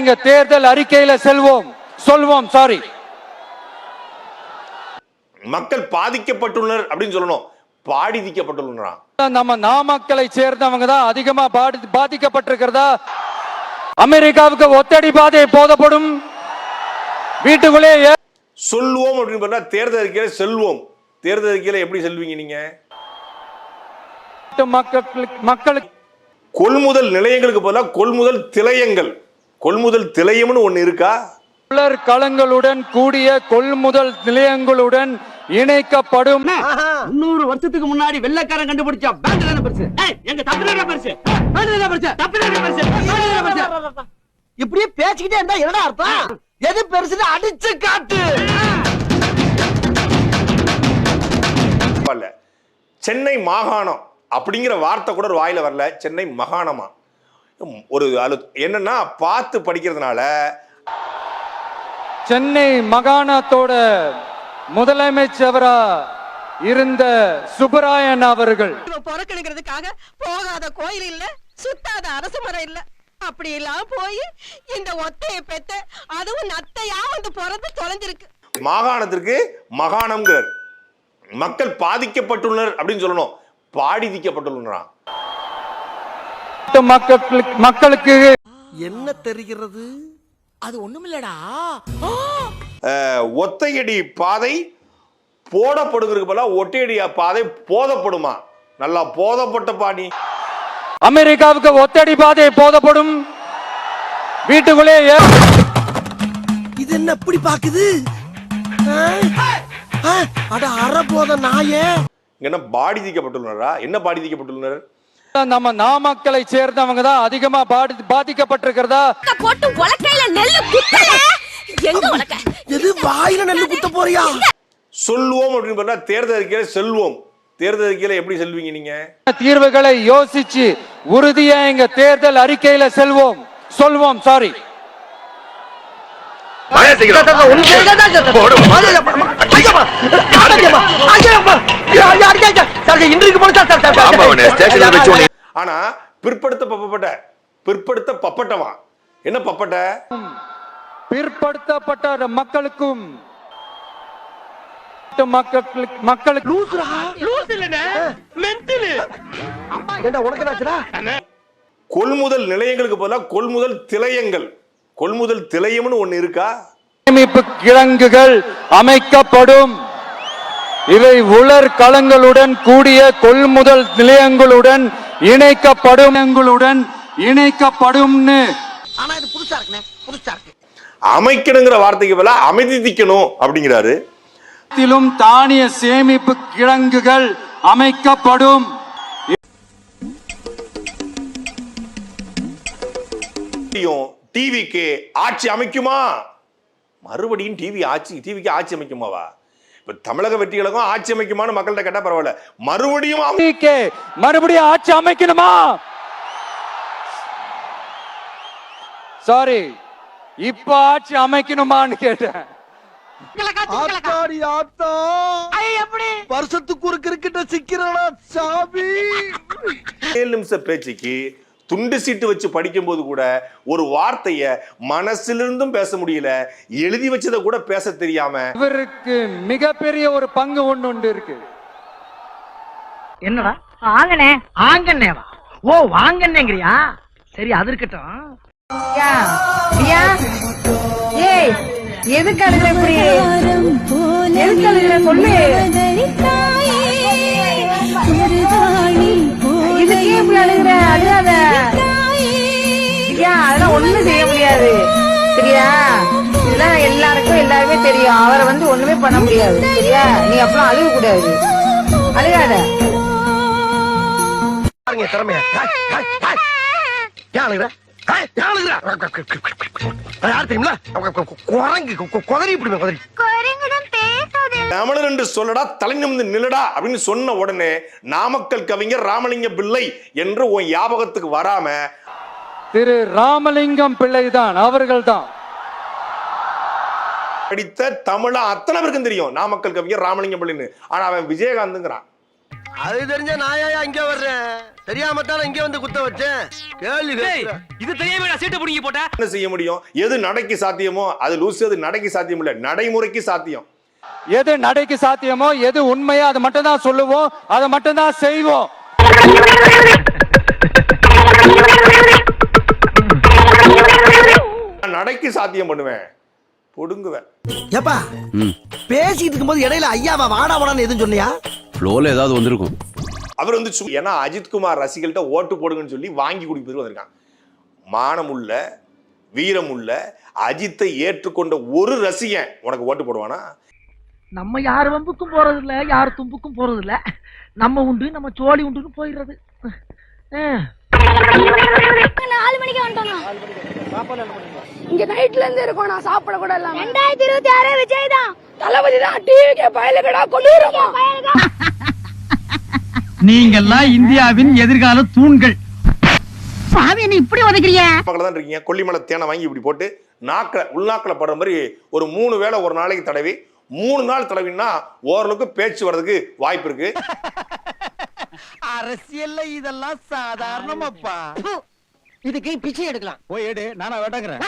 எங்க தேர்தல் அறிக்கையில சொல்வோம். சாரி, மக்கள் பாதிக்கப்பட்டுள்ளனர் அப்படின்னு சொல்லணும். பாதிக்கப்பட்டுள்ளனர். நம்ம நாமக்கலை சேர்ந்தவங்க தான் அதிகமா பாதிக்கப்பட்டிருக்கிறதா. அமெரிக்காவுக்கு ஒத்தடி பாதை போதப்படும். வீட்டுக்குள்ளே சொல்லுவோம் அப்படின்னு சொன்னா தேர்தல் அறிக்கையில செல்வோம். தேர்தல் அறிக்கையில எப்படி செல்வீங்க நீங்க? மக்களுக்கு கொள்முதல் நிலையங்களுக்கு பதிலாக கொள்முதல் திலையங்கள், கொள்முதல் திலையம்னு ஒண்ணு இருக்கா? உலர் களங்களுடன் கூடிய கொள்முதல் நிலையங்களுடன் இணைக்கப்படும். 100 வருஷத்துக்கு முன்னாடி வெள்ளைக்காரன் கண்டுபிடிச்ச பேண்ட் தான பெருசு. எங்க தப்புல பெருசு. பேண்ட் தான பெருசு. தப்புல பெருசு. இப்படியே பேசிக்கிட்டே இருந்தா என்னடா அர்த்தம்? எது பெருசுன்னு அடிச்சு காட்டு. சென்னை மாகாணம் அப்படிங்கிற வார்த்தை கூட ஒரு வாயில வரல. சென்னை மாகாணமா ஒரு என்னன்னா பார்த்து படிக்கிறதுனால சென்னை மாகாணத்தோட முதலமைச்சரா இருந்த சுப்பராயன் அவர்கள் பொறக்கணுங்கிறதுக்காக போகாத கோயில் இல்ல, சுத்தாத அரச மரம் இல்ல, அப்படி எல்லாம் போய் இந்த ஒத்தைய பெத்த அதுவும் நத்தையா வந்து பிறந்து தொலைஞ்சிருக்கு. மாகாணத்திற்கு மாகாணம்ங்கிறார். மக்கள் பாதிக்கப்பட்டுள்ளனர் அப்படின்னு சொல்லணும். பாதிக்கப்பட்டுள்ளனர். மக்களுக்கு என்ன தெரிகிறது? அது ஒண்ணுமில்லடா. ஒத்தையடி பாதை போடப்படுகிறதுக்கு போல ஒற்றையடி பாதை போதப்படுமா? நல்லா போதப்பட்ட பாணி. அமெரிக்காவுக்கு ஒத்தடி பாதை போதப்படும். வீட்டுக்குள்ளே இது என்ன எப்படி பாக்குது? அட அறபோத நாயே. என்ன பாதிக்கப்பட்டுள்ளனரா? என்ன பாதிக்கப்பட்டுள்ளனர்? நம்ம நாமக்கலை சேர்ந்தவங்க தான் அதிகமா பாதிக்கப்பட்டிருக்கிறதா. போட்டு உலக்கையில நெல்லு குத்தல. எங்க உலக்க? எது வாயில நெல்லு குத்த போறியா? சொல்லுவோம் அப்படின்னு சொன்னா தேர்தல் அறிக்கையில செல்வோம். தேர்தல் அறிக்கையில எப்படி செல்வீங்க நீங்க? தீர்வுகளை யோசிச்சு உறுதியா எங்க தேர்தல் அறிக்கையில சொல்வோம். சாரி, ஆனா பிற்படுத்தப்பட்டவா என்ன பப்பட்ட? பிற்படுத்தப்பட்ட மக்களுக்கும் மக்களுக்கு கொள்முதல் நிலையங்களுக்கு பதிலாக கொள்முதல் திலையங்கள், கொள்முதல் திலையம்னு ஒண்ணு இருக்கா? சேமிப்பு கிடங்குகள் அமைக்கப்படும். இவை உலர் களங்களுடன் கூடிய கொள்முதல் நிலையங்களுடன் இணைக்கப்படும். ஆனா இது புதுசா இருக்கு. அமைக்கணுங்கிற வார்த்தைக்கு பதிலா அமைதிக்கணும் அப்படிங்கிறாரு. தானிய சேமிப்பு கிடங்குகள் அமைக்கப்படும். டிவிக்கு ஆட்சி அமைக்குமா? மறுபடியும் டிவிக்கு ஆட்சி அமைக்குமாவா? இப்ப தமிழக வெற்றி கழகம் ஆட்சி அமைக்குமான்னு மக்கள்கிட்ட கேட்டா பரவாயில்ல. மறுபடியும் ஆட்சி அமைக்கணுமா? சாரி, இப்ப ஆட்சி அமைக்கணுமான்னு கேட்டேன். வருஷத்துக்கு ஒரு கிரிக்கெட்ட சிக்கிறடா சாமி. 7 நிமிஷ பேச்சுக்கு துண்டு சீட்டு வச்சு படிக்கும் போது கூட ஒரு வார்த்தைய மனசிலிருந்தும் பேச முடியல, எழுதி வச்சத கூட பேச தெரியாம இவருக்கு மிகப்பெரிய ஒரு பங்கு ஒண்ணு இருக்கு. என்னடா? ஆங்கனேவா? ஓ வாங்கன்னேங்கறியா? சரி அது இருக்கட்டும். எதுக்கு அழுகிற இப்படி? எதுக்கு அழுகிற சொல்லு. இதுக்கே இப்படி அழுகிற? அழுகாத. அதெல்லாம் ஒண்ணும் செய்ய முடியாது. சரியா? இதெல்லாம் எல்லாருமே தெரியும். அவரை ஒண்ணுமே பண்ண முடியாது. சரியா? நீ அப்புறம் அழுக கூடாது. அழுகாத. தமிழர் என்று சொல்லடா, தலை நிமிர்ந்து நில்லடா அப்படின்னு சொன்ன உடனே நாமக்கல் கவிஞர் ராமலிங்கம் பிள்ளை என்று உன் ஞாபகத்துக்கு வராம திரு ராமலிங்கம் பிள்ளை தான், அவர்கள் தான் படித்த தமிழ அத்தனை பேருக்கும் தெரியும் நாமக்கல் கவிஞர் ராமலிங்கம் பிள்ளைன்னு. ஆனா அவன் விஜயகாந்த்ங்கிறான். அது தெரிஞ்ச நாயா இங்க வர்றேன். தெரியாம தானே இங்க வந்து குத்த வச்சேன். கேள்வி இது தெரியாம நான் சீட்டை புடிங்கி போட்டேன். என்ன செய்ய முடியும்? எது நடைக்கு சாத்தியமோ அது லூசு, எது நடைக்கு சாத்தியம் இல்ல, நடைமுறைக்கு சாத்தியம். எது நடைக்கு சாத்தியமோ எது உண்மையோ அதை மட்டும் தான் சொல்லுவோம், அதை மட்டும் தான் செய்வோம். நடைக்கு சாத்தியம் பண்ணுவேன், பொடுங்குவேன். ஏப்பா பேசிட்டு இருக்கும்போது இடையில ஐயாவா வாடா வாடான்னு எதுவும் சொன்னியா? ஃப்ளோல ஏதாவது வந்திருக்கும். அவர் வந்து ஏன்னா அஜித்குமார் ரசிகர்கள்ட்ட ஓட்டு போடுங்கன்னு சொல்லி வாங்கி குடிப்பது வந்திருக்காங்க. மானமுள்ள வீரமுள்ள அஜித்தை ஏற்றுக்கொண்ட ஒரு ரசிகன் உனக்கு ஓட்டு போடுவானா? நம்ம யார் வம்புக்கும் போறது இல்ல, யார் தும்புக்கும் போறது இல்ல. நம்ம உண்டு நம்ம சோழி உண்டுன்னு போயிடுறது. 4 மணிக்கு வந்துட்டோம். இங்க நைட்ல இருந்து இருக்கோம், நான் சாப்பிட கூட இல்ல. 2026 விஜய் தான் தளபதி தான். டிவிக்கு பயலுகடா கொள்ளுறோமா? நீங்கெல்லாம் இந்தியாவின் எதிர்கால தூண்கள். பாவி நீ இப்படி உதைக்கிறியா? பக்கத்துல தான் இருக்கீங்க. கொல்லிமலை தேனை வாங்கி இப்படி போட்டு நாக்கில் உள்நாக்கில் படுற மாதிரி ஒரு 3 வேளை ஒரு நாளைக்கு தடவி 3 நாள் தடவினா ஓரளவுக்கு பேச்சு வர்றதுக்கு வாய்ப்பு இருக்கு. அரசியல்ல இதெல்லாம் சாதாரணமாப்பா. இதுக்கு பிச்சை எடுக்கலாம். போய் எடு, நானா வேண்டாங்கிறேன்.